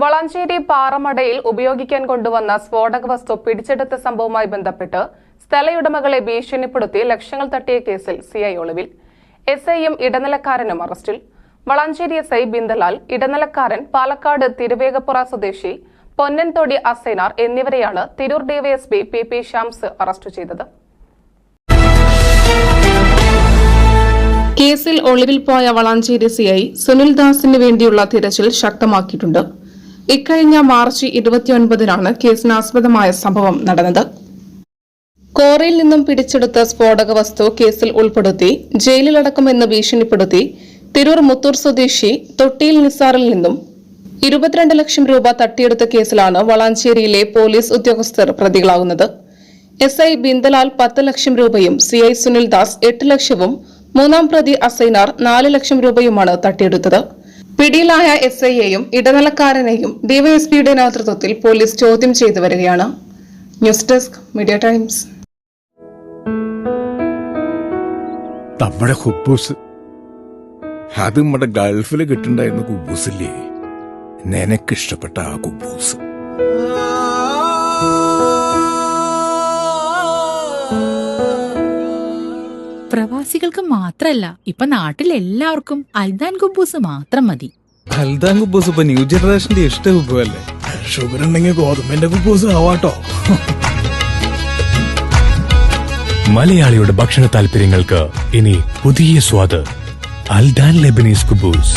വളാഞ്ചേരി പാറമടയിൽ ഉപയോഗിക്കാൻ കൊണ്ടുവന്ന സ്ഫോടക വസ്തു പിടിച്ചെടുത്ത സംഭവവുമായി ബന്ധപ്പെട്ട് സ്ഥലയുടമകളെ ഭീഷണിപ്പെടുത്തി ലക്ഷങ്ങൾ തട്ടിയ കേസിൽ സിഐ ഒളിവിൽ. എസ്ഐയും ഇടനിലക്കാരനും അറസ്റ്റിൽ. വളാഞ്ചേരി എസ്ഐ ബിന്ദലാൽ, ഇടനിലക്കാരൻ പാലക്കാട് തിരുവേഗപ്പുറ സ്വദേശി പൊന്നൻതൊടി അസൈനാർ എന്നിവരെയാണ് Tirur DYSP P Shams arrest ചെയ്തത്. കേസിൽ ഒളിവിൽ പോയ വളാഞ്ചേരി സിഐ സുനിൽദാസിന് വേണ്ടിയുള്ള തിരച്ചിൽ ശക്തമാക്കിയിട്ടുണ്ട്. ഇക്കഴിഞ്ഞ മാർച്ച് 29-നാണ് കേസിനാസ്പദമായ സംഭവം നടന്നത്. കോറയിൽ നിന്നും പിടിച്ചെടുത്ത സ്ഫോടക വസ്തു കേസിൽ ഉൾപ്പെടുത്തി ജയിലിലടക്കുമെന്ന് ഭീഷണിപ്പെടുത്തി തിരൂർ മുത്തൂർ സ്വദേശി തൊട്ടിയിൽ നിസാറിൽ നിന്നും 22 ലക്ഷം രൂപ തട്ടിയെടുത്ത കേസിലാണ് വളാഞ്ചേരിയിലെ പോലീസ് ഉദ്യോഗസ്ഥർ പ്രതികളാകുന്നത്. എസ്ഐ ബിന്ദലാൽ 10 ലക്ഷം രൂപയും സിഐ സുനിൽദാസ് 8 ലക്ഷവും മൂന്നാം പ്രതി അസൈനാർ 4 ലക്ഷം രൂപയുമാണ് തട്ടിയെടുത്തത്. പിടിയിലായ എസ്ഐയെയും ഇടനിലക്കാരനെയും ഡിവൈഎസ്പിയുടെ നേതൃത്വത്തിൽ പോലീസ് ചോദ്യം ചെയ്തു വരികയാണ്. News desk, media times. നമ്മുടെ കുബൂസ് അത് നമ്മുടെ ഗൾഫിൽ കിട്ടുണ്ടായിരുന്ന കുബൂസില്ലേ, നിനക്കിഷ്ടപ്പെട്ട ആ കുബൂസ്. പ്രവാസികൾക്ക് മാത്രല്ല, ഇപ്പൊ നാട്ടിലെല്ലാവർക്കും അൽദാൻ കുബൂസ് മാത്രം മതി. അൽദാൻ കുബൂസ് ഇപ്പൊ ന്യൂ ജനറേഷന്റെ ഇഷ്ട കുബുവല്ലേ. ഷുഗർ ഉണ്ടെങ്കിൽ ഗോതമ്പിന്റെ കുബൂസ് ആവാട്ടോ. മലയാളിയുടെ ഭക്ഷണ താല്പര്യങ്ങൾക്ക് ഇനി പുതിയ സ്വാദ്. അൽദാൻ ലെബനീസ് കുബൂസ്.